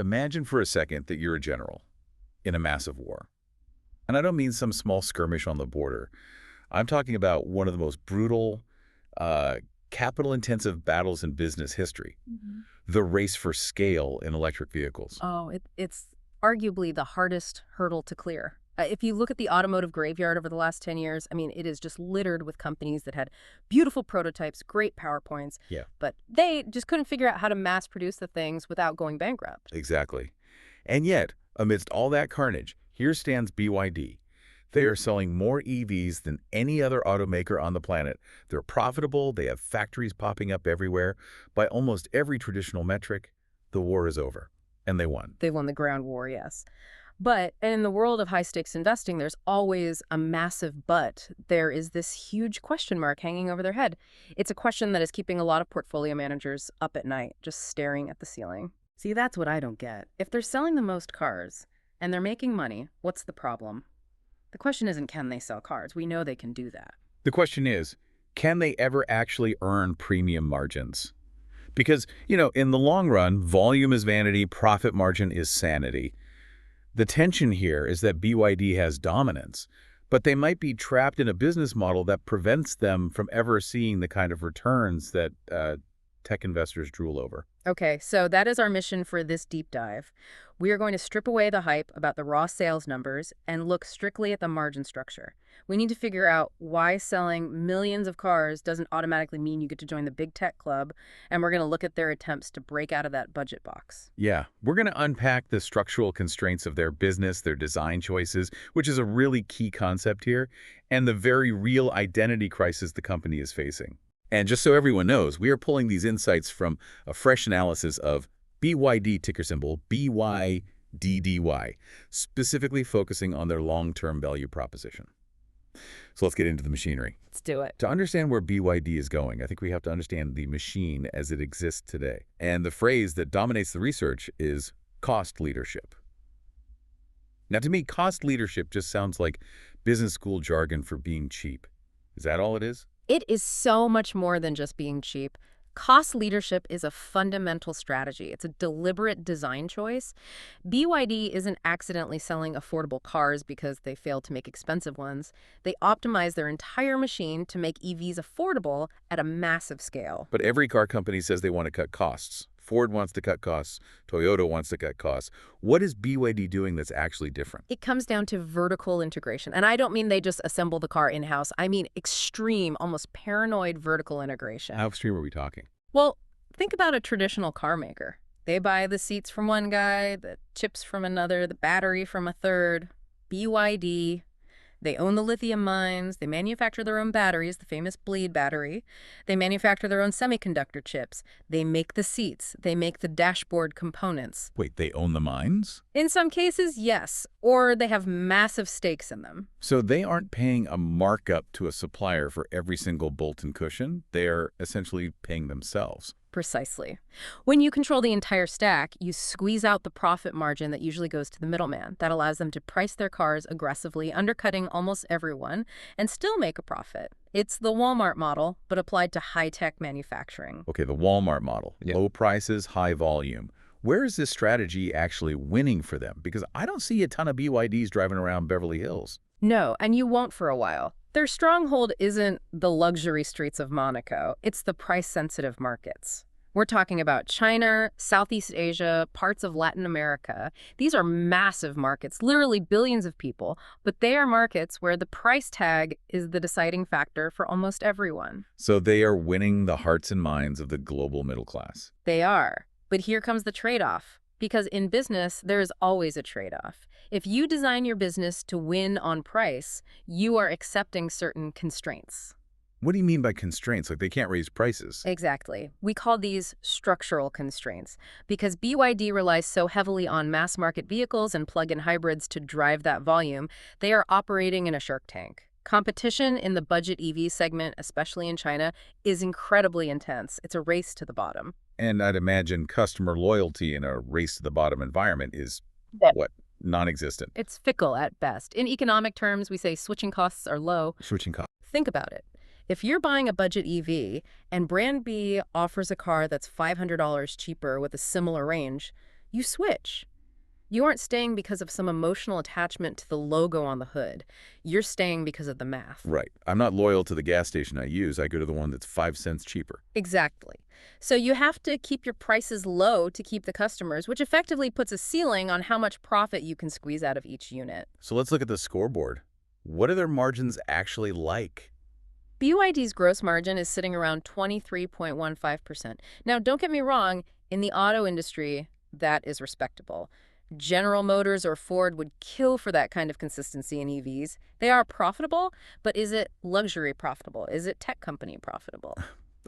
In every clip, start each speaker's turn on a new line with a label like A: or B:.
A: Imagine for a second that you're a general in a massive war. And I don't mean some small skirmish on the border. I'm talking about one of the most brutal, uh, capital-intensive battles in business history, the race for scale in electric vehicles.
B: Oh, it's arguably the hardest hurdle to clear. If you look at the automotive graveyard over the last 10 years, I mean, it is just littered with companies that had beautiful prototypes, great PowerPoints,
A: Yeah,
B: but they just couldn't figure out how to mass produce the things without going bankrupt.
A: exactly. And yet, amidst all that carnage, here stands BYD. They are selling more EVs than any other automaker on the planet. They're profitable, they have factories popping up everywhere. By almost every traditional metric, the war is over, and they won.
B: They won the ground war, yes. But in the world of high-stakes investing, there's always a massive but. There is this huge question mark hanging over their head. It's a question that is keeping a lot of portfolio managers up at night, just staring at the ceiling. See, that's what I don't get. If they're selling the most cars and they're making money, what's the problem? The question isn't can they sell cars. We know they can do that.
A: The question is, can they ever actually earn premium margins? Because, in the long run, volume is vanity, profit margin is sanity. The tension here is that BYD has dominance, but they might be trapped in a business model that prevents them from ever seeing the kind of returns that tech investors drool over.
B: Okay, so that is our mission for this deep dive. We are going to strip away the hype about the raw sales numbers and look strictly at the margin structure. We need to figure out why selling millions of cars doesn't automatically mean you get to join the big tech club, and we're going to look at their attempts to break out of that budget box.
A: Yeah, we're going to unpack the structural constraints of their business, their design choices, which is a really key concept here, and the very real identity crisis the company is facing. And just so everyone knows, we are pulling these insights from a fresh analysis of BYD, ticker symbol BYDDY, specifically focusing on their long-term value proposition. So let's get into the machinery.
B: Let's do it.
A: To understand where BYD is going, I think we have to understand the machine as it exists today. And the phrase that dominates the research is cost leadership. Now, to me, cost leadership just sounds like business school jargon for being cheap. Is that all it is?
B: It is so much more than just being cheap. Cost leadership is a fundamental strategy. It's a deliberate design choice. BYD isn't accidentally selling affordable cars because they failed to make expensive ones. They optimize their entire machine to make EVs affordable at a massive scale.
A: But every car company says they want to cut costs. Ford wants to cut costs. Toyota wants to cut costs. What is BYD doing that's actually different?
B: It comes down to vertical integration. And I don't mean they just assemble the car in-house. I mean extreme, almost paranoid vertical integration.
A: How extreme are we talking?
B: Well, think about a traditional car maker. They buy the seats from one guy, the chips from another, the battery from a third. BYD, they own the lithium mines, they manufacture their own batteries, the famous bleed battery. They manufacture their own semiconductor chips. They make the seats. They make the dashboard components.
A: Wait, they own the mines?
B: In some cases, yes, or they have massive stakes in them.
A: So they aren't paying a markup to a supplier for every single bolt and cushion. They are essentially paying themselves.
B: Precisely. When you control the entire stack, you squeeze out the profit margin that usually goes to the middleman. That allows them to price their cars aggressively, undercutting almost everyone, and still make a profit. It's the Walmart model, but applied to high-tech manufacturing.
A: Okay, the Walmart model.
C: Yeah.
A: Low prices, high volume. Where is this strategy actually winning for them? Because I don't see a ton of BYDs driving around Beverly Hills.
B: No, and you won't for a while. Their stronghold isn't the luxury streets of Monaco. It's the price-sensitive markets. We're talking about China, Southeast Asia, parts of Latin America. These are massive markets, literally billions of people, but they are markets where the price tag is the deciding factor for almost everyone.
A: So they are winning the hearts and minds of the global middle class.
B: They are. But here comes the trade-off. Because in business, there is always a trade-off. If you design your business to win on price, you are accepting certain constraints.
A: What do you mean by constraints? Like they can't raise prices?
B: Exactly. We call these structural constraints because BYD relies so heavily on mass market vehicles and plug-in hybrids to drive that volume, they are operating in a shark tank. Competition in the budget EV segment, especially in China, is incredibly intense. It's a race to the bottom.
A: And I'd imagine customer loyalty in a race-to-the-bottom environment is, what, non-existent?
B: It's fickle at best. In economic terms, we say switching costs are low.
A: Switching costs.
B: Think about it. If you're buying a budget EV and brand B offers a car that's $500 cheaper with a similar range, you switch. You aren't staying because of some emotional attachment to the logo on the hood. You're staying because of the math.
A: Right. I'm not loyal to the gas station I use. I go to the one that's 5 cents cheaper.
B: Exactly. So you have to keep your prices low to keep the customers, which effectively puts a ceiling on how much profit you can squeeze out of each unit.
A: So let's look at the scoreboard. What are their margins actually like?
B: BYD's gross margin is sitting around 23.15%. Now, don't get me wrong, in the auto industry, that is respectable. General Motors or Ford would kill for that kind of consistency in EVs. They are profitable, but is it luxury profitable? Is it tech company profitable?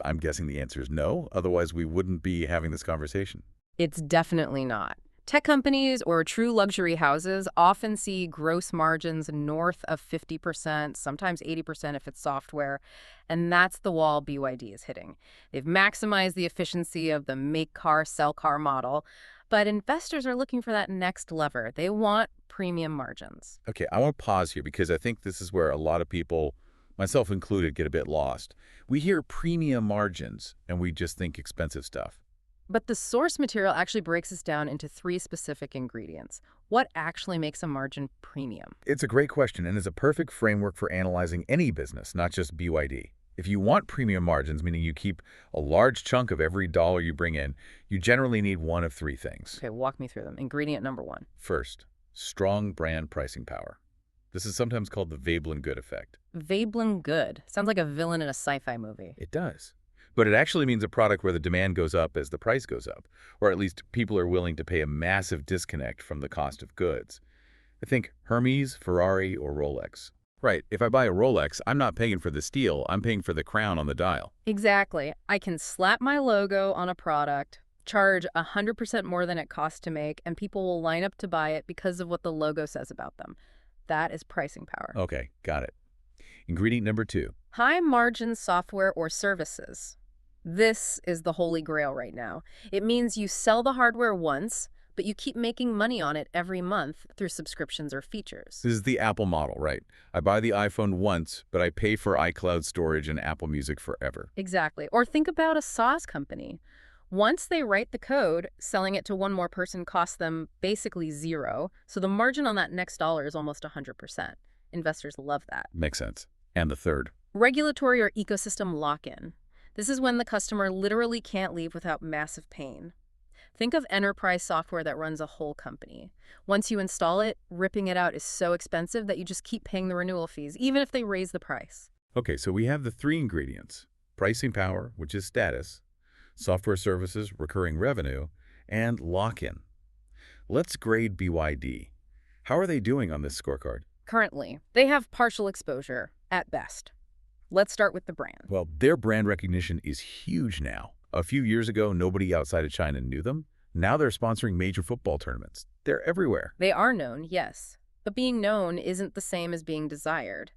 A: I'm guessing the answer is no. Otherwise, we wouldn't be having this conversation.
B: It's definitely not. Tech companies or true luxury houses often see gross margins north of 50%, sometimes 80% if it's software, and that's the wall BYD is hitting. They've maximized the efficiency of the make car, sell car model, but investors are looking for that next lever. They want premium margins.
A: Okay, I want to pause here because I think this is where a lot of people, myself included, get a bit lost. We hear premium margins, and we just think expensive stuff.
B: But the source material actually breaks this down into 3 specific ingredients. What actually makes a margin premium?
A: It's a great question and is a perfect framework for analyzing any business, not just BYD. If you want premium margins, meaning you keep a large chunk of every dollar you bring in, you generally need one of 3 things.
B: Okay, walk me through them. Ingredient number 1.
A: First, strong brand pricing power. This is sometimes called the Veblen Good effect.
B: Veblen Good. Sounds like a villain in a sci-fi movie.
A: It does. But it actually means a product where the demand goes up as the price goes up, or at least people are willing to pay a massive disconnect from the cost of goods. I think Hermes, Ferrari, or Rolex. Right, if I buy a Rolex, I'm not paying for the steel, I'm paying for the crown on the dial.
B: Exactly. I can slap my logo on a product, charge 100% more than it costs to make, and people will line up to buy it because of what the logo says about them. That is pricing power.
A: Okay, got it. Ingredient number 2.
B: High margin software or services. This is the holy grail right now. It means you sell the hardware once, but you keep making money on it every month through subscriptions or features.
A: This is the Apple model, right? I buy the iPhone once, but I pay for iCloud storage and Apple Music forever.
B: Exactly. Or think about a SaaS company. Once they write the code, selling it to one more person costs them basically zero, so the margin on that next dollar is almost 100%. Investors love that.
A: Makes sense. And the third.
B: Regulatory or ecosystem lock-in. This is when the customer literally can't leave without massive pain. Think of enterprise software that runs a whole company. Once you install it, ripping it out is so expensive that you just keep paying the renewal fees, even if they raise the price.
A: Okay, so we have the 3 ingredients. Pricing power, which is status, software services, recurring revenue, and lock-in. Let's grade BYD. How are they doing on this scorecard?
B: Currently, they have partial exposure, at best. Let's start with the brand.
A: Well, their brand recognition is huge now. A few years ago, nobody outside of China knew them. Now they're sponsoring major football tournaments. They're everywhere.
B: They are known, yes, but being known isn't the same as being desired.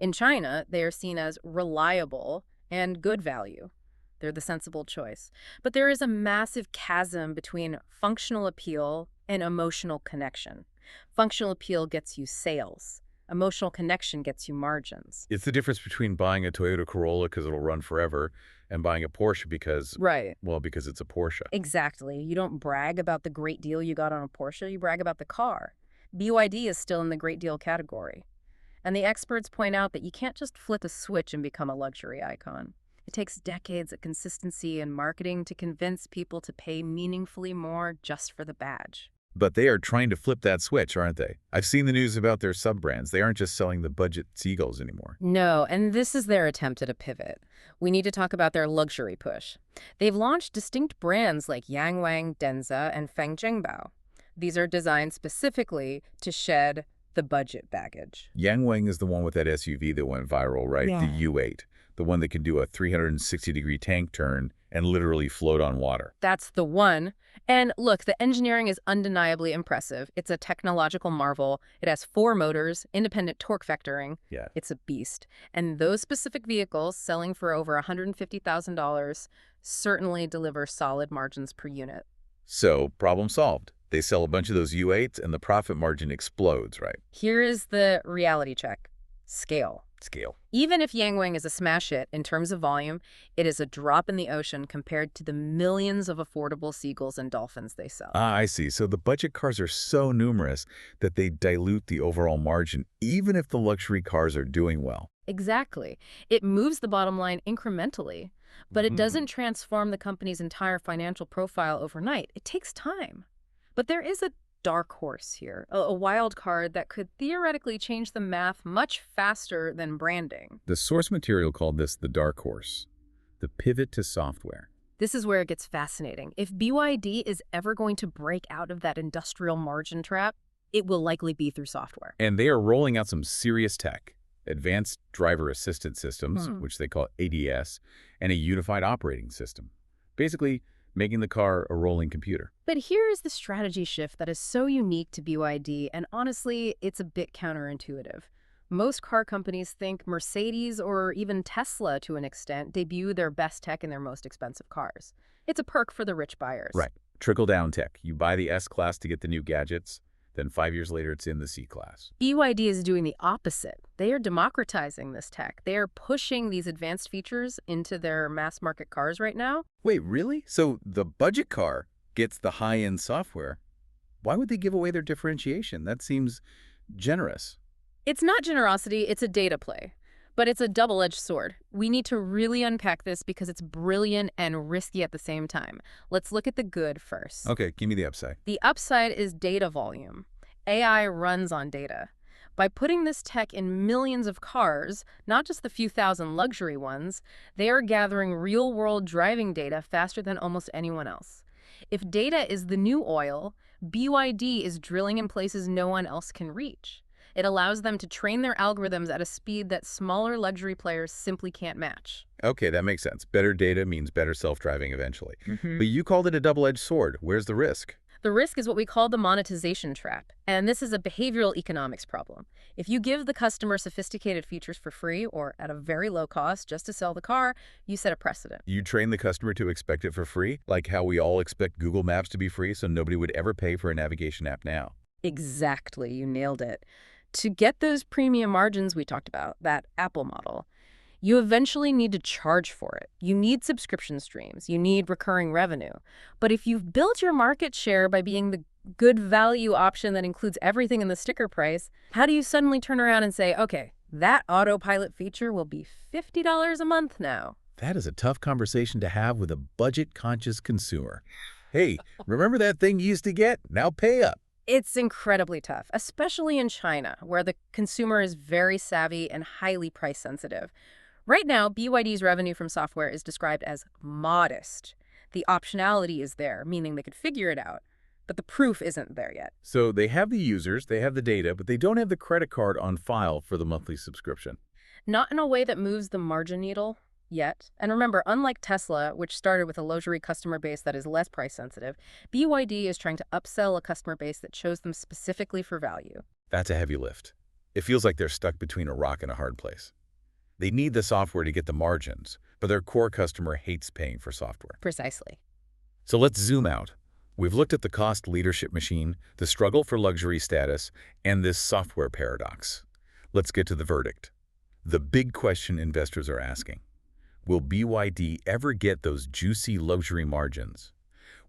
B: In China, they are seen as reliable and good value. They're the sensible choice. But there is a massive chasm between functional appeal and emotional connection. Functional appeal gets you sales. Emotional connection gets you margins.
A: It's the difference between buying a Toyota Corolla because it'll run forever and buying a Porsche because,
B: Right.
A: well, because it's a Porsche.
B: Exactly. You don't brag about the great deal you got on a Porsche, you brag about the car. BYD is still in the great deal category. And the experts point out that you can't just flip a switch and become a luxury icon. It takes decades of consistency and marketing to convince people to pay meaningfully more just for the badge.
A: But they are trying to flip that switch, aren't they? I've seen the news about their sub-brands. They aren't just selling the budget Seagulls anymore.
B: No, and this is their attempt at a pivot. We need to talk about their luxury push. They've launched distinct brands like Yangwang, Denza, and Fangchengbao. These are designed specifically to shed the budget baggage.
A: Yangwang is the one with that SUV that went viral, right?
B: Yeah.
A: The U8, the one that can do a 360-degree tank turn and literally float on water.
B: That's the one. And look, the engineering is undeniably impressive. It's a technological marvel. It has 4 motors, independent torque vectoring.
A: Yeah.
B: It's a beast. And those specific vehicles, selling for over $150,000, certainly deliver solid margins per unit.
A: So, problem solved. They sell a bunch of those U8s and the profit margin explodes, right?
B: Here is the reality check. Scale.
A: scale.
B: Even if Yangwang is a smash hit in terms of volume, it is a drop in the ocean compared to the millions of affordable seagulls and dolphins they sell.
A: Ah, I see. So the budget cars are so numerous that they dilute the overall margin, even if the luxury cars are doing well.
B: Exactly. It moves the bottom line incrementally, but it
A: Mhm.
B: doesn't transform the company's entire financial profile overnight. It takes time. But there is a dark horse here, a wild card that could theoretically change the math much faster than branding.
A: The source material called this the dark horse, the pivot to software.
B: This is where it gets fascinating. If BYD is ever going to break out of that industrial margin trap, it will likely be through software.
A: And they are rolling out some serious tech, advanced driver assistance systems, which they call ADS, and a unified operating system. Basically, making the car a rolling computer.
B: But here is the strategy shift that is so unique to BYD, and honestly, it's a bit counterintuitive. Most car companies think Mercedes or even Tesla, to an extent, debut their best tech in their most expensive cars. It's a perk for the rich buyers.
A: Right. Trickle-down tech. You buy the S-Class to get the new gadgets, then 5 years later it's in the C-Class.
B: BYD is doing the opposite. They are democratizing this tech. They are pushing these advanced features into their mass market cars right now.
A: Wait, really? So the budget car gets the high-end software. Why would they give away their differentiation? That seems generous.
B: It's not generosity, it's a data play. But it's a double-edged sword. We need to really unpack this because it's brilliant and risky at the same time. Let's look at the good first.
A: Okay, give me the upside.
B: The upside is data volume. AI runs on data. By putting this tech in millions of cars, not just the few thousand luxury ones, they are gathering real-world driving data faster than almost anyone else. If data is the new oil, BYD is drilling in places no one else can reach. It allows them to train their algorithms at a speed that smaller luxury players simply can't match.
A: Okay, that makes sense. Better data means better self-driving eventually. But you called it a double-edged sword. Where's the risk?
B: The risk is what we call the monetization trap, and this is a behavioral economics problem. If you give the customer sophisticated features for free or at a very low cost just to sell the car, you set a precedent.
A: You train the customer to expect it for free, like how we all expect Google Maps to be free, so nobody would ever pay for a navigation app now.
B: Exactly, you nailed it. To get those premium margins we talked about, that Apple model, you eventually need to charge for it. You need subscription streams. You need recurring revenue. But if you've built your market share by being the good value option that includes everything in the sticker price, how do you suddenly turn around and say, okay, that autopilot feature will be $50 a month now?
A: That is a tough conversation to have with a budget-conscious consumer. Hey, remember that thing you used to get? Now pay up.
B: It's incredibly tough, especially in China, where the consumer is very savvy and highly price sensitive. Right now, BYD's revenue from software is described as modest. The optionality is there, meaning they could figure it out, but the proof isn't there yet.
A: So they have the users, they have the data, but they don't have the credit card on file for the monthly subscription.
B: Not in a way that moves the margin needle yet. And remember, unlike Tesla, which started with a luxury customer base that is less price sensitive, BYD is trying to upsell a customer base that chose them specifically for value.
A: That's a heavy lift. It feels like they're stuck between a rock and a hard place. They need the software to get the margins, but their core customer hates paying for software.
B: Precisely.
A: So let's zoom out. We've looked at the cost leadership machine, the struggle for luxury status, and this software paradox. Let's get to the verdict. The big question investors are asking. Will BYD ever get those juicy luxury margins?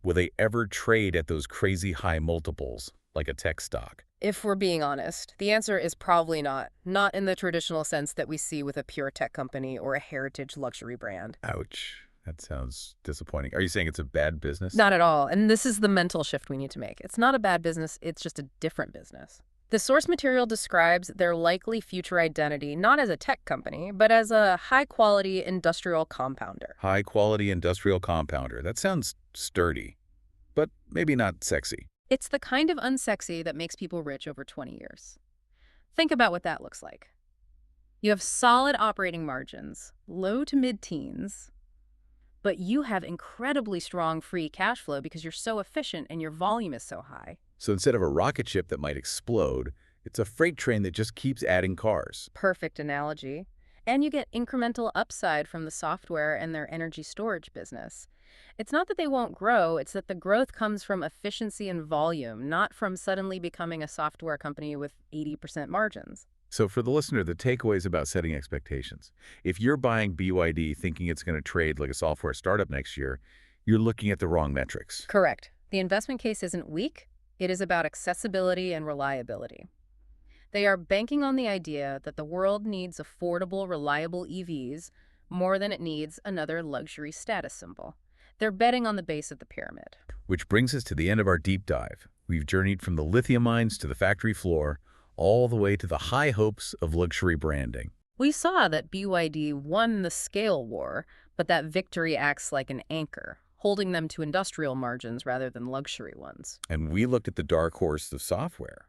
A: Will they ever trade at those crazy high multiples, like a tech stock?
B: If we're being honest, the answer is probably not. Not in the traditional sense that we see with a pure tech company or a heritage luxury brand.
A: Ouch. That sounds disappointing. Are you saying it's a bad business?
B: Not at all. And this is the mental shift we need to make. It's not a bad business, it's just a different business. The source material describes their likely future identity not as a tech company, but as a high-quality industrial compounder.
A: High-quality industrial compounder. That sounds sturdy, but maybe not sexy.
B: It's the kind of unsexy that makes people rich over 20 years. Think about what that looks like. You have solid operating margins, low to mid-teens, but you have incredibly strong free cash flow because you're so efficient and your volume is so high.
A: So instead of a rocket ship that might explode, it's a freight train that just keeps adding cars.
B: Perfect analogy. And you get incremental upside from the software and their energy storage business. It's not that they won't grow, it's that the growth comes from efficiency and volume, not from suddenly becoming a software company with 80% margins.
A: So for the listener, the takeaway is about setting expectations. If you're buying BYD thinking it's going to trade like a software startup next year, you're looking at the wrong metrics.
B: Correct. The investment case isn't weak. It is about accessibility and reliability. They are banking on the idea that the world needs affordable, reliable EVs more than it needs another luxury status symbol. They're betting on the base of the pyramid.
A: Which brings us to the end of our deep dive. We've journeyed from the lithium mines to the factory floor, all the way to the high hopes of luxury branding.
B: We saw that BYD won the scale war, but that victory acts like an anchor, holding them to industrial margins rather than luxury ones.
A: And we looked at the dark horse of software,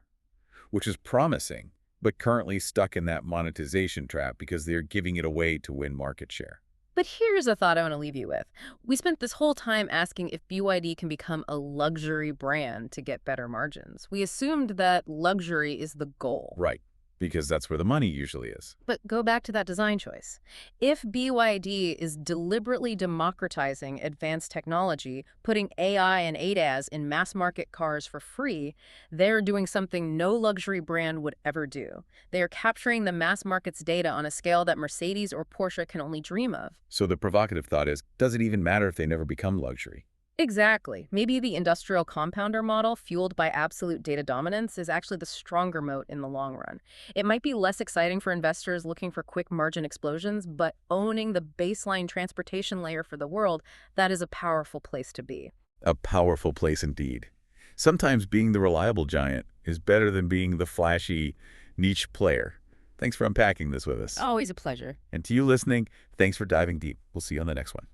A: which is promising, but currently stuck in that monetization trap because they're giving it away to win market share.
B: But here's a thought I want to leave you with. We spent this whole time asking if BYD can become a luxury brand to get better margins. We assumed that luxury is the goal.
A: Right, because that's where the money usually is.
B: But go back to that design choice. If BYD is deliberately democratizing advanced technology, putting AI and ADAS in mass market cars for free, they're doing something no luxury brand would ever do. They are capturing the mass market's data on a scale that Mercedes or Porsche can only dream of.
A: So the provocative thought is, does it even matter if they never become luxury?
B: Exactly. Maybe the industrial compounder model, fueled by absolute data dominance, is actually the stronger moat in the long run. It might be less exciting for investors looking for quick margin explosions, but owning the baseline transportation layer for the world, that is a powerful place to be.
A: A powerful place indeed. Sometimes being the reliable giant is better than being the flashy niche player. Thanks for unpacking this with us.
B: Always a pleasure.
A: And to you listening, thanks for diving deep. We'll see you on the next one.